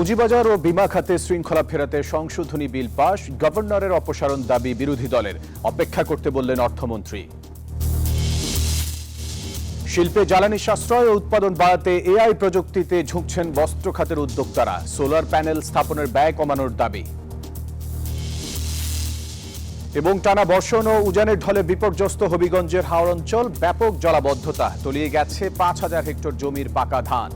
পুঁজিবাজার ও বীমা খাতে শৃঙ্খলা ফেরাতে সংশোধনী বিল পাস, গভর্নরের অপসারণ দাবি বিরোধী দলের, অপেক্ষা করতে বললেন অর্থমন্ত্রী। শিল্পে জ্বালানি সাশ্রয় ও উৎপাদন বাড়াতে এআই প্রযুক্তিতে ঝুঁকছেন বস্ত্র খাতের উদ্যোক্তারা, সোলার প্যানেল স্থাপনের ব্যয় কমানোর দাবি। এবং টানা বর্ষণ ও উজানের ঢলে বিপর্যস্ত হবিগঞ্জের হাওর অঞ্চল, ব্যাপক জলাবদ্ধতা, তলিয়ে গেছে ৫,০০০ হেক্টর জমির পাকা ধান।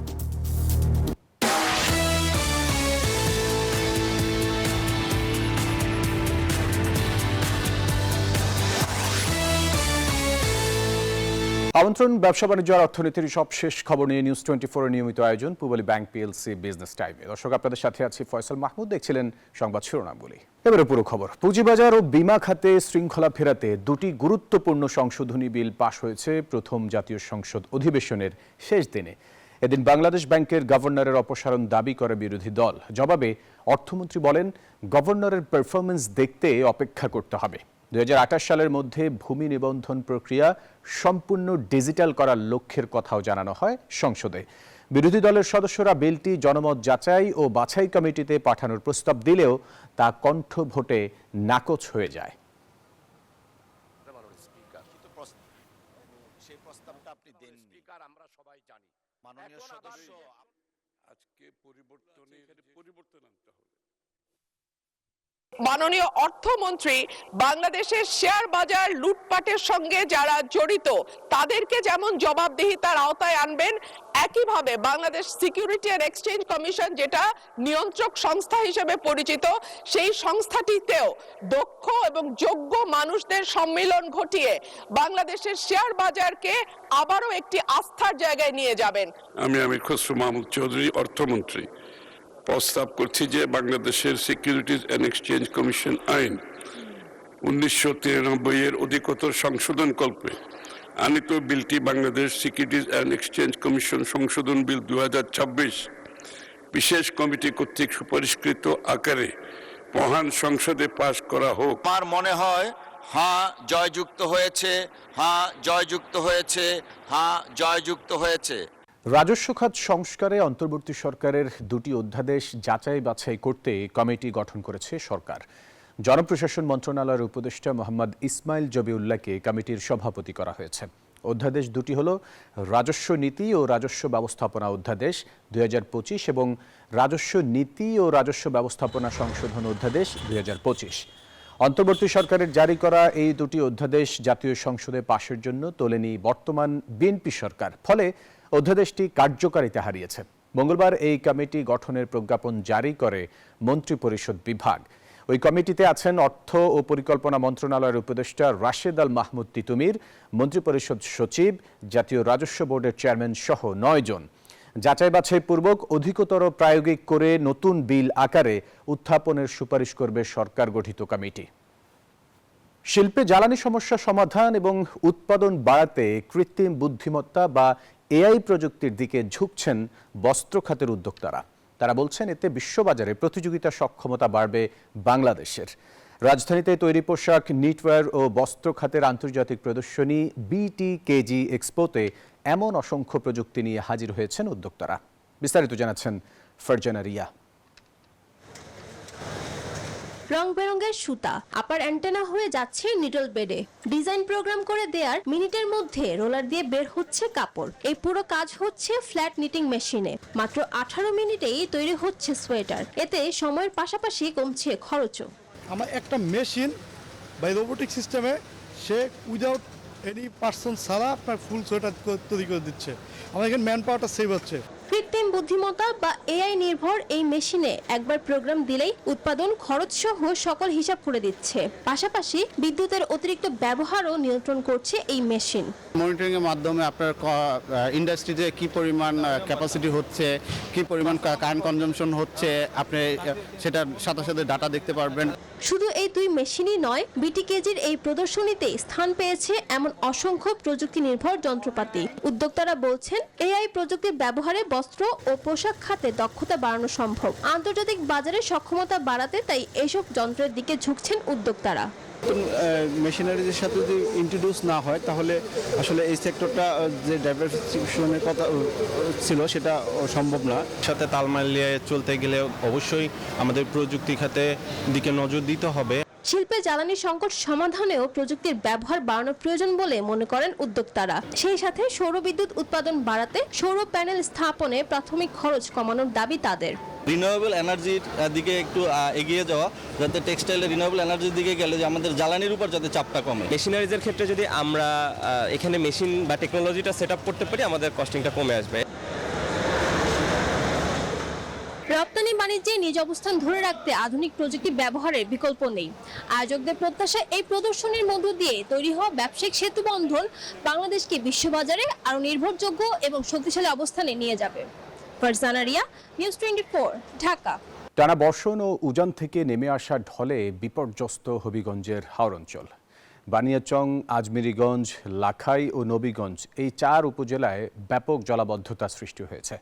আমন্ত্রণ ব্যবসা বাণিজ্য আর অর্থনীতির সবশেষ খবর নিয়ে নিউজ 24 এর নিয়মিত আয়োজন পূবালী ব্যাংক পিএলসি বিজনেস টাইমে। দর্শক, আপনাদের সাথে আছি ফয়সাল মাহমুদ। দেখছিলেন সংবাদ শিরোনামগুলি। এবারে পুরো খবর। পুঁজিবাজার ও বীমা খাতে শৃঙ্খলা ফেরাতে দুটি গুরুত্বপূর্ণ সংশোধনী বিল পাশ হয়েছে প্রথম জাতীয় সংসদ অধিবেশনের শেষ দিনে। এদিন বাংলাদেশ ব্যাংকের গভর্নরের অপসারণ দাবি করে বিরোধী দল। জবাবে অর্থমন্ত্রী বলেন, গভর্নরের পারফরমেন্স দেখতে অপেক্ষা করতে হবে। ২০২৮ সালের মধ্যে ভূমি নিবন্ধন প্রক্রিয়া সম্পূর্ণ ডিজিটাল করার লক্ষ্যের কথাও জানানো হয় সংসদে। বিরোধী দলের সদস্যরা বিলটি জনমত যাচাই ও বাছাই কমিটিতে পাঠানোর প্রস্তাব দিলেও তা কণ্ঠ ভোটে নাকচ হয়ে যায়। মাননীয় অর্থমন্ত্রী বাংলাদেশের শেয়ার বাজার লুটপাটের সঙ্গে যারা জড়িত তাদেরকে যেমন জবাবদিহিতার আওতায় আনবেন, একইভাবে Bangladesh security and exchange commission, যেটা নিয়ন্ত্রক সংস্থা হিসেবে পরিচিত, সেই সংস্থাটিতেও দক্ষ এবং যোগ্য মানুষদের সম্মিলন ঘটিয়ে বাংলাদেশের শেয়ার বাজারকে আবারও একটি আস্থার জায়গায় নিয়ে যাবেন। আমি আমির খসরু মাহমুদ চৌধুরী, অর্থমন্ত্রী, প্রস্তাব করছি যে বাংলাদেশের সিকিউরিটিজ অ্যান্ড এক্সচেঞ্জ কমিশন আইন 1993 এর অধিকতর সংশোধন কল্পে আনিত বিলটি Bangladesh securities and exchange commission সংশোধন বিল 2026 বিশেষ কমিটি কর্তৃক সুপারিশকৃত আকারে মহান সংসদে পাশ করা হোক। আমার মনে হয় হ্যাঁ জয়যুক্ত হয়েছে, হ্যাঁ জয়যুক্ত হয়েছে, হ্যাঁ জয়যুক্ত হয়েছে। রাজস্ব খাত সংস্কারে অন্তর্বর্তী সরকারের দুটি অধ্যাদেশ যাচাই বাছাই করতে কমিটি গঠন করেছে সরকার। জনপ্রশাসন মন্ত্রণালয়ের উপদেষ্টা মোহাম্মদ ইসমাইল জবিউল্লাহকে কমিটির সভাপতি করা হয়েছে। অধ্যাদেশ দুটি হল রাজস্ব নীতি ও রাজস্ব ব্যবস্থাপনা অধ্যাদেশ 2025 এবং রাজস্ব নীতি ও রাজস্ব ব্যবস্থাপনা সংশোধন অধ্যাদেশ 2025। অন্তর্বর্তী সরকারের জারি করা এই দুটি অধ্যাদেশ জাতীয় সংসদে পাশের জন্য তোলেনি বর্তমান বিএনপি সরকার, ফলে অধ্যাদেশটি কার্যকারিতা হারিয়েছে। মঙ্গলবার এই কমিটি গঠনের প্রজ্ঞাপন জারি করে মন্ত্রিপরিষদ বিভাগ। ওই কমিটিতে আছেন অর্থ ও পরিকল্পনা মন্ত্রণালয়ের উপদেষ্টা রাশেদ আল মাহমুদ তিতুমির, মন্ত্রিপরিষদ সচিব, জাতীয় রাজস্ব বোর্ডের চেয়ারম্যান সহ 9 জন। যাচাই বাছাই পূর্বক অধিকতর প্রায়োগিক করে নতুন বিল আকারে উত্থাপনের সুপারিশ করবে সরকার গঠিত কমিটি। শিল্পে জ্বালানি সমস্যা সমাধান এবং উৎপাদন বাড়াতে কৃত্রিম বুদ্ধিমত্তা বা এআই প্রযুক্তির দিকে ঝুঁকছেন বস্ত্র খাতের উদ্যোক্তারা। তারা বলছেন, এতে বিশ্ববাজারে প্রতিযোগিতা সক্ষমতা বাড়বে বাংলাদেশের। রাজধানীতে তৈরি পোশাক, নিটওয়্যার ও বস্ত্র খাতের আন্তর্জাতিক প্রদর্শনী BTKG এক্সপোতে এমন অসংখ্য প্রযুক্তি নিয়ে হাজির হয়েছেন উদ্যোক্তারা। বিস্তারিত জানাচ্ছেন ফারজানা রিয়া। রং বেরঙের সুতা আপার অ্যান্টেনা হয়ে যাচ্ছে নিডল বেডে। ডিজাইন প্রোগ্রাম করে দেওয়ার মিনিটের মধ্যে রোলার দিয়ে বের হচ্ছে কাপড়। এই পুরো কাজ হচ্ছে ফ্ল্যাট নিটিং মেশিনে। মাত্র 18 মিনিটেই তৈরি হচ্ছে সোয়েটার। এতে সময়ের পাশাপাশি কমছে খরচও। আমার একটা মেশিন বাই রোবোটিক সিস্টেমে সে উইদাউট এনি পার্সন ছাড়া আপনার ফুল সোয়েটার তৈরি করে দিচ্ছে। আমার এখানে ম্যান পাওয়ারটা সেভ হচ্ছে। কৃত্রিম বুদ্ধিমত্তা বা এআই নির্ভর এই মেশিনে একবার প্রোগ্রাম দিলেই উৎপাদন খরচ সহ সকল হিসাব করে দিচ্ছে। পাশাপাশি বিদ্যুতের অতিরিক্ত ব্যবহারও নিয়ন্ত্রণ করছে এই মেশিন। মনিটরিং এর মাধ্যমে আপনার ইন্ডাস্ট্রিতে কি পরিমাণ ক্যাপাসিটি হচ্ছে, কি পরিমাণ কারেন্ট কনজাম্পশন হচ্ছে, আপনি সেটার সাথে সাথে ডাটা দেখতে পারবেন। শুধু এই দুই মেশিনই নয়, BTKG'র এই প্রদর্শনীতে স্থান পেয়েছে এমন অসংখ্য প্রযুক্তি নির্ভর যন্ত্রপাতি। উদ্যোক্তারা বলছেন, এআই প্রযুক্তির ব্যবহারে বস্ত্র ও পোশাক খাতে দক্ষতা বাড়ানো সম্ভব। আন্তর্জাতিক বাজারে সক্ষমতা বাড়াতে তাই এসব যন্ত্রের দিকে ঝুঁকছেন উদ্যোক্তারা। মেশিনারিজের সাথে যদি ইন্ট্রোডিউস না হয় তাহলে আসলে এই সেক্টরটা যে ডাইভারসিফিকেশনের কথা ছিল সেটা সম্ভব না। সাথে তাল মিলিয়ে চলতে গেলে অবশ্যই আমাদের প্রযুক্তি খাতে দিকে নজর দিতে হবে। শিল্পে জ্বালানি সংকট সমাধানেও প্রযুক্তির ব্যবহার বাড়ানো প্রয়োজন বলে মনে করেন উদ্যোক্তারা। সেই সাথে সৌরবিদ্যুৎ উৎপাদন বাড়াতে সৌর প্যানেল স্থাপনে প্রাথমিক খরচ কমানোর দাবি তাদের। রিনিউয়েবল এনার্জির দিকে একটু এগিয়ে যাওয়া, যাতে টেক্সটাইলের রিনিউয়েবল এনার্জির দিকে গেলে যে আমাদের জ্বালানির উপর যাতে চাপটা কমে। মেশিনারিজের ক্ষেত্রে যদি আমরা এখানে মেশিন বা টেকনোলজিটা সেট আপ করতে পারি, আমাদের কস্টিংটা কমে আসবে। রপ্তানি বাণিজ্যে নিজ অবস্থান ধরে রাখতে আধুনিক প্রযুক্তি ব্যবহারের বিকল্প নেই। আয়োজকদের প্রত্যাশা এই প্রদর্শনীর মধ্য দিয়ে তৈরি হওয়া ব্যবসায়িক সেতুবন্ধন বাংলাদেশকে বিশ্ববাজারে আরও নির্ভরযোগ্য এবং শক্তিশালী অবস্থানে নিয়ে যাবে। ফারজানা রিয়া, নিউজ 24, ঢাকা। টানা বর্ষণ ও উজান থেকে নেমে আসা ঢলে বিপর্যস্ত হবিগঞ্জের হাওর অঞ্চল। বানিয়াচং, আজমিরিগঞ্জ, লাখাই ও নবীগঞ্জ এই 4 উপজেলায় ব্যাপক জলাবদ্ধতা সৃষ্টি হয়েছে।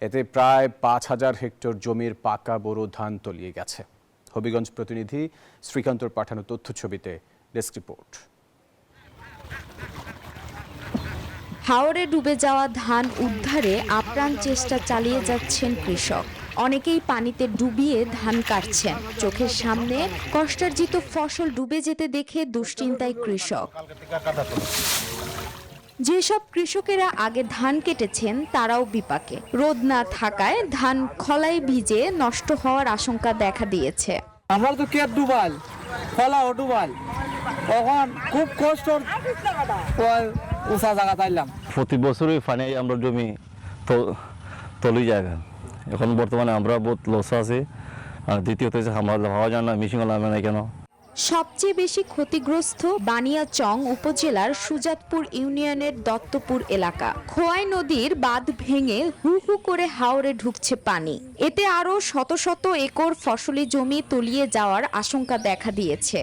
এতে প্রায় 5,000 হেক্টর জমির পাকা বোরো ধান তলিয়ে গেছে। হবিগঞ্জ প্রতিনিধি শ্রীকান্তর পাঠানো তথ্যছবিতে ডেস্ক রিপোর্ট। হাওরে ডুবে যাওয়া ধান উদ্ধারে আপ্রাণ চেষ্টা চালিয়ে যাচ্ছেন কৃষক। অনেকেই পানিতে ডুবিয়ে ধান কাটছেন। চোখের সামনে কষ্টার্জিত ফসল ডুবে যেতে দেখে দুশ্চিন্তায় কৃষক। যেসব কৃষকেরা আগে ধান কেটেছেন তারাও বিপাকে। রোদ না থাকায় ধান খলায় ভিজে নষ্ট হওয়ার আশঙ্কা দেখা দিয়েছে। আমরা তো কেট ডুবাল, খলাও ডুবাল, তখন খুব কষ্ট উঁচা জায়গা চাইলাম। প্রতি বছরই পানি আমরা জমি তলি জায়গা। এখন বর্তমানে আমরা বহুত লস আছি। আর দ্বিতীয়ত আমরা ভাবা যায় না মিশিং নামে নাই কেন। সবচেয়ে বেশি ক্ষতিগ্রস্ত বানিয়াচং উপজেলার সুজাতপুর ইউনিয়নের দত্তপুর এলাকা। খোয়াই নদীর বাঁধ ভেঙে হু হু করে হাওরে ঢুকছে পানি। এতে আরও শত শত একর ফসলি জমি তলিয়ে যাওয়ার আশঙ্কা দেখা দিয়েছে।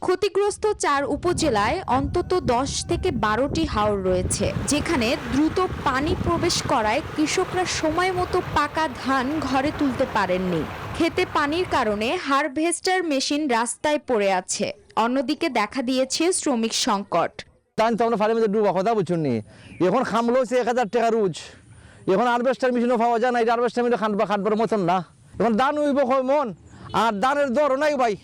ক্ষতিগ্রস্ত 4 উপজেলায় অন্তত 10 থেকে 12টি হাওর রয়েছে, যেখানে দ্রুত পানি প্রবেশ করায় কৃষকরা সময় মতো পাকা ধান ঘরে তুলতে পারেননি। খেতে পানির কারণে হারভেস্টার মেশিন রাস্তায় পড়ে আছে। অন্যদিকে দেখা দিয়েছে শ্রমিক সংকট। ধান তো আমরা ফার্মের ডুবা কথা বুঝুন নি, এখন খামলো 1000 টাকা রোজ। এখন হারভেস্টার মেশিনও পাওয়া যায় না, এটা হারভেস্টার মেশিন খাটবার মতন না। এখন ধান উইব মন, আর ধানের দরও নাই ভাই।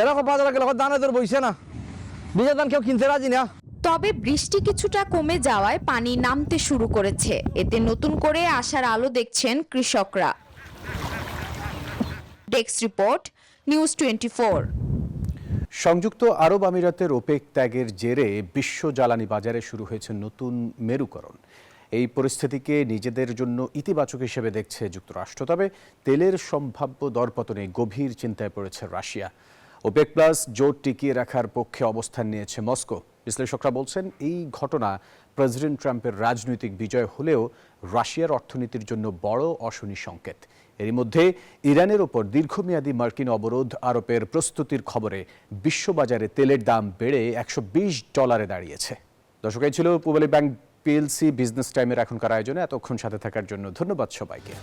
এরকম বাজারে গেলে দানের দর বইছে না, বীজের ধান কেউ কিনতে রাজি না। তবে বৃষ্টি কিছুটা কমে যাওয়ায় পানি নামতে শুরু করেছে। এতে নতুন করে আশার আলো দেখছেন কৃষকরা। Desk report, news 24। সংযুক্ত আরব আমিরাতের ওপেক ত্যাগের জেরে বিশ্ব জ্বালানি বাজারে শুরু হয়েছে নতুন মেরুকরণ। এই পরিস্থিতিকে নিজেদের জন্য ইতিবাচক হিসেবে দেখছে যুক্তরাষ্ট্র। তবে তেলের সম্ভাব্য দরপতনে গভীর চিন্তায় পড়েছে রাশিয়া। ওপেক প্লাস জোট টিকিয়ে রাখার পক্ষে অবস্থান নিয়েছে মস্কো। বিশ্লেষকরা বলছেন এই ঘটনা প্রেসিডেন্ট ট্রাম্পের রাজনৈতিক বিজয় হলেও রাশিয়ার অর্থনীতির জন্য বড় অশনি সংকেত। এরই মধ্যে ইরানের ওপর দীর্ঘমেয়াদী মার্কিন অবরোধ আরোপের প্রস্তুতির খবরে বিশ্ববাজারে তেলের দাম বেড়ে $120 দাঁড়িয়েছে। দর্শক, এই ছিল পূবালী ব্যাংক PLC বিজনেস টাইমের এখনকার আয়োজনে। এতক্ষণ সাথে থাকার জন্য ধন্যবাদ সবাইকে।